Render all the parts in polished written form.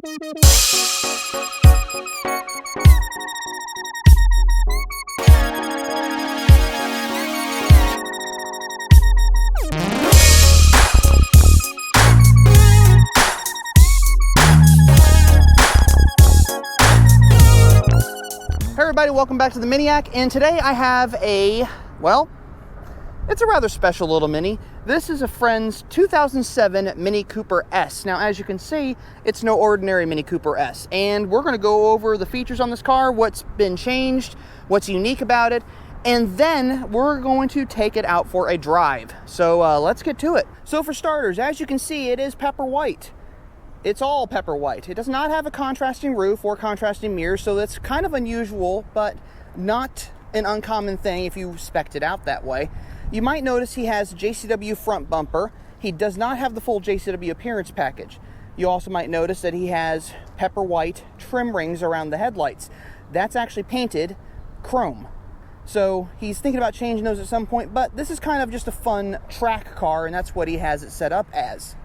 Hey everybody, welcome back to the Miniac, and today I have a, well, it's a rather special little Mini. This is a friend's 2007 Mini Cooper S. Now, as you can see, it's no ordinary Mini Cooper S, and we're going to go over the features on this car, what's been changed, what's unique about it, and then we're going to take it out for a drive. So let's get to it. So for starters, as you can see, it is pepper white. It's all pepper white. It does not have a contrasting roof or contrasting mirrors, so that's kind of unusual, but not an uncommon thing if you spec'd it out that way. You might notice he has JCW front bumper. He does not have the full JCW appearance package. You also might notice that he has pepper white trim rings around the headlights. That's actually painted chrome. So he's thinking about changing those at some point, but this is kind of just a fun track car, and that's what he has it set up as.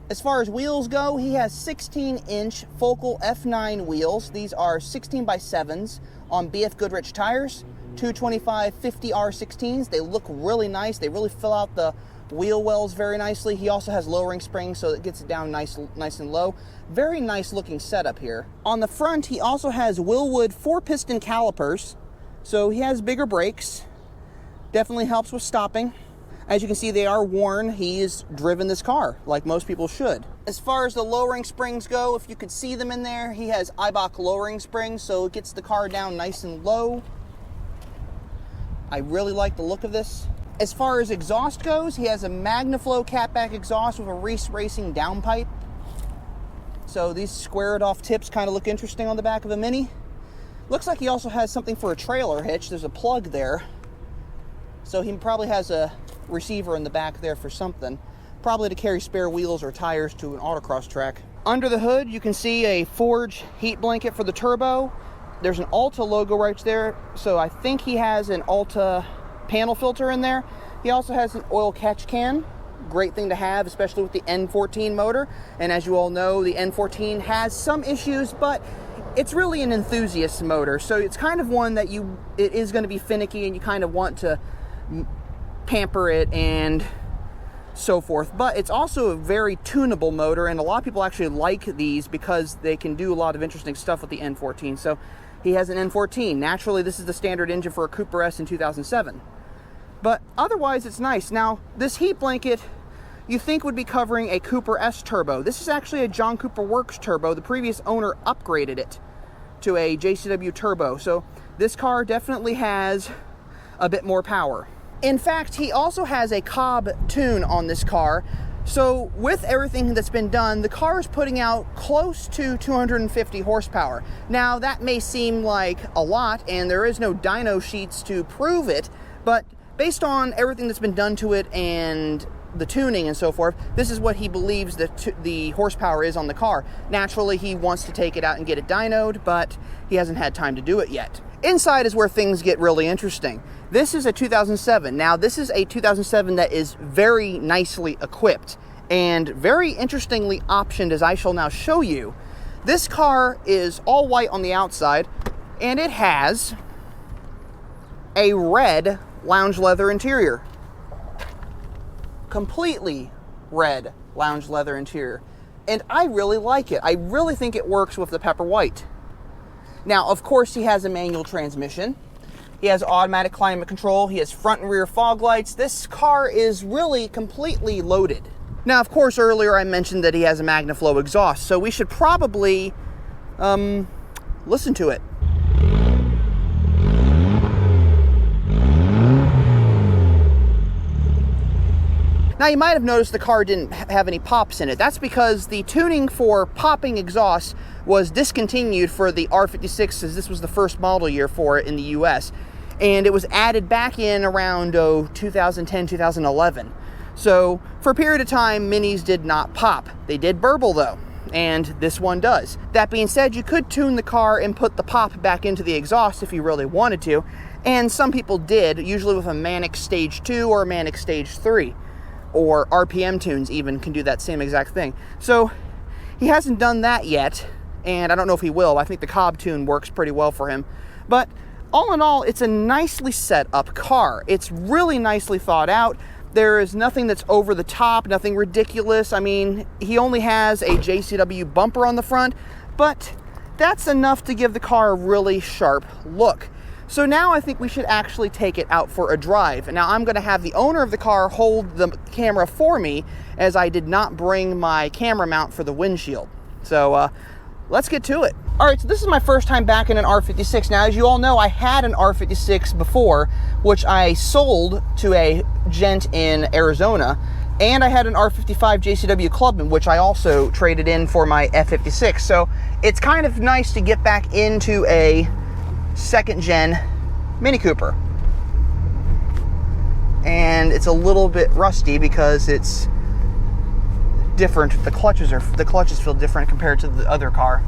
As far as wheels go, he has 16-inch focal F9 wheels. These are 16x7s on BF Goodrich tires, 225 50 R16s. They look really nice. They really fill out the wheel wells very nicely. He also has lowering springs, so it gets it down nice and low. Very nice looking setup here. On the front, he also has Wilwood 4-piston calipers, so he has bigger brakes. Definitely helps with stopping. As you can see, they are worn. He has driven this car, like most people should. As far as the lowering springs go, if you could see them in there, he has Eibach lowering springs, so it gets the car down nice and low. I really like the look of this. As far as exhaust goes, he has a Magnaflow catback exhaust with a Reese Racing downpipe. So these squared off tips kind of look interesting on the back of a Mini. Looks like he also has something for a trailer hitch. There's a plug there. So he probably has a receiver in the back there for something, probably to carry spare wheels or tires to an autocross track. Under the hood, you can see a Forge heat blanket for the turbo. There's an Alta logo right there, so I think he has an Alta panel filter in there. He also has an oil catch can. Great thing to have, especially with the N14 motor. And as you all know, the N14 has some issues, but it's really an enthusiast motor, so it's kind of one that it is going to be finicky, and you kind of want to pamper it and so forth. But it's also a very tunable motor, and a lot of people actually like these because they can do a lot of interesting stuff with the N14. So he has an N14. Naturally, this is the standard engine for a Cooper S in 2007. But otherwise, it's nice. Now, this heat blanket you think would be covering a Cooper S turbo. This is actually a John Cooper Works turbo. The previous owner upgraded it to a Jcw Turbo. So this car definitely has a bit more power. In fact, he also has a Cobb tune on this car. So with everything that's been done, the car is putting out close to 250 horsepower. Now, that may seem like a lot, and there is no dyno sheets to prove it, but based on everything that's been done to it and the tuning and so forth, this is what he believes that the horsepower is on the car. Naturally, he wants to take it out and get it dynoed, but he hasn't had time to do it yet. Inside is where things get really interesting. This is a 2007. Now, this is a 2007 that is very nicely equipped and very interestingly optioned, as I shall now show you. This car is all white on the outside, and it has a red lounge leather interior. Completely red lounge leather interior. And I really like it. I really think it works with the pepper white. Now, of course, he has a manual transmission. He has automatic climate control. He has front and rear fog lights. This car is really completely loaded. Now, of course, earlier I mentioned that he has a Magnaflow exhaust, so we should probably listen to it. Now, you might have noticed the car didn't have any pops in it. That's because the tuning for popping exhaust was discontinued for the R56, as this was the first model year for it in the US. And it was added back in around 2010, 2011. So for a period of time, Minis did not pop. They did burble though, and this one does. That being said, you could tune the car and put the pop back into the exhaust if you really wanted to. And some people did, usually with a Manic Stage 2 or a Manic Stage 3. Or RPM tunes even can do that same exact thing. So he hasn't done that yet, and I don't know if he will. I think the Cobb tune works pretty well for him. But all in all, it's a nicely set up car. It's really nicely thought out. There is nothing that's over the top, nothing ridiculous. I mean, he only has a JCW bumper on the front, but that's enough to give the car a really sharp look. So now I think we should actually take it out for a drive. Now I'm gonna have the owner of the car hold the camera for me, as I did not bring my camera mount for the windshield. So let's get to it. All right, so this is my first time back in an R56. Now, as you all know, I had an R56 before, which I sold to a gent in Arizona, and I had an R55 JCW Clubman, which I also traded in for my F56. So it's kind of nice to get back into a second gen Mini Cooper. And it's a little bit rusty because it's different. The clutches feel different compared to the other car.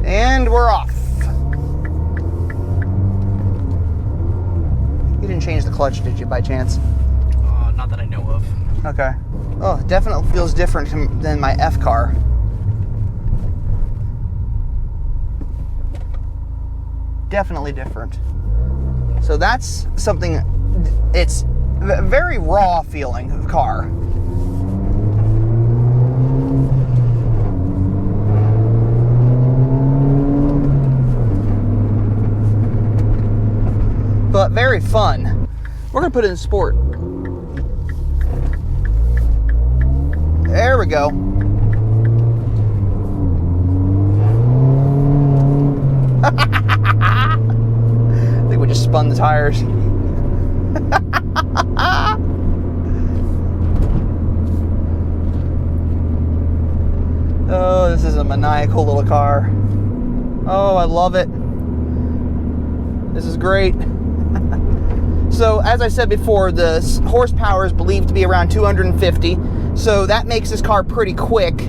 And we're off. You didn't change the clutch, did you, by chance? Not that I know of. Okay. Oh, it definitely feels different than my F car. Definitely different. So that's something, it's a very raw feeling car. But very fun. We're gonna put it in sport. There we go. I think we just spun the tires. Oh, this is a maniacal little car. Oh, I love it. This is great. So, as I said before, the horsepower is believed to be around 250. So that makes this car pretty quick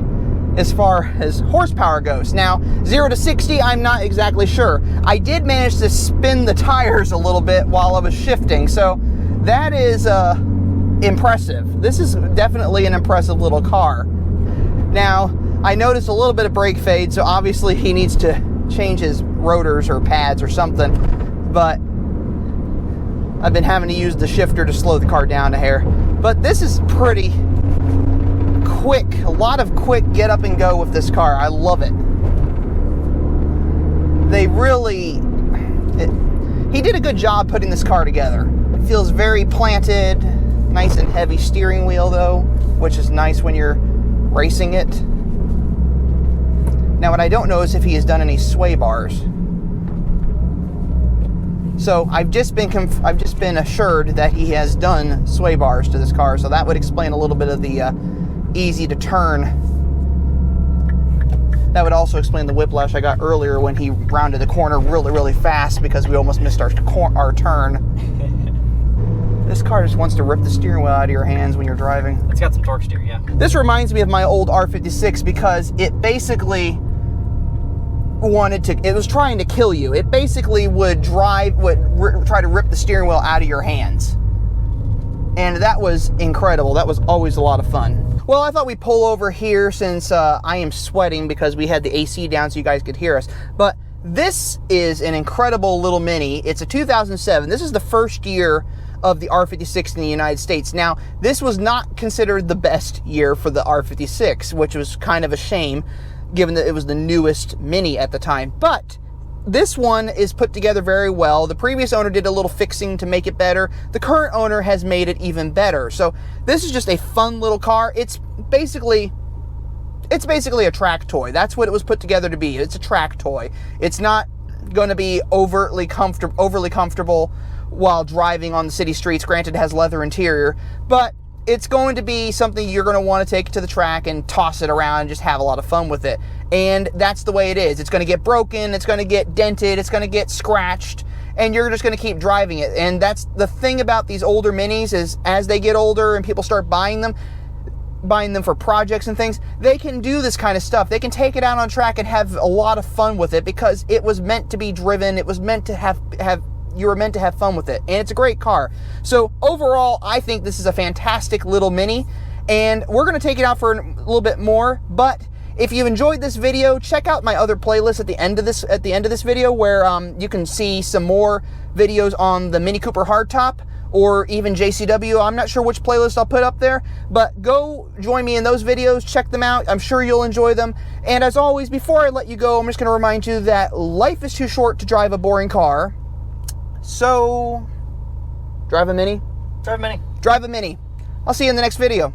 as far as horsepower goes. Now, 0 to 60, I'm not exactly sure. I did manage to spin the tires a little bit while I was shifting, so that is impressive. This is definitely an impressive little car. Now, I noticed a little bit of brake fade, so obviously he needs to change his rotors or pads or something, but I've been having to use the shifter to slow the car down a hair. But this is pretty quick, a lot of quick get up and go with this car. I love it. They really, he did a good job putting this car together. It feels very planted, nice and heavy steering wheel though, which is nice when you're racing it. Now what I don't know is if he has done any sway bars. So I've just been assured that he has done sway bars to this car, so that would explain a little bit of the easy to turn. That would also explain the whiplash I got earlier when he rounded the corner really, really fast because we almost missed our turn. This car just wants to rip the steering wheel out of your hands when you're driving. It's got some torque steer, yeah. This reminds me of my old R56 because it basically it was trying to kill you. It basically would try to rip the steering wheel out of your hands. And that was incredible. That was always a lot of fun. Well, I thought we'd pull over here since I am sweating because we had the AC down so you guys could hear us. But this is an incredible little Mini. It's a 2007. This is the first year of the R56 in the United States. Now, this was not considered the best year for the R56, which was kind of a shame, given that it was the newest Mini at the time. But this one is put together very well. The previous owner did a little fixing to make it better. The current owner has made it even better. So this is just a fun little car. It's basically a track toy. That's what it was put together to be. It's a track toy. It's not going to be overly comfortable while driving on the city streets. Granted, it has leather interior, but it's going to be something you're going to want to take to the track and toss it around and just have a lot of fun with it. And that's the way it is. It's going to get broken, it's going to get dented, it's going to get scratched, and you're just going to keep driving it. And that's the thing about these older Minis is as they get older and people start buying them for projects and things, they can do this kind of stuff. They can take it out on track and have a lot of fun with it because it was meant to be driven. It was meant to you were meant to have fun with it, and it's a great car. So overall, I think this is a fantastic little Mini, and we're going to take it out for a little bit more, but If you enjoyed this video, check out my other playlist at the end of this video, where you can see some more videos on the Mini Cooper hardtop, or even JCW. I'm not sure which playlist I'll put up there, but go join me in those videos. Check them out. I'm sure you'll enjoy them. And as always, before I let you go, I'm just going to remind you that life is too short to drive a boring car. So, drive a Mini. Drive Mini. Drive a Mini. I'll see you in the next video.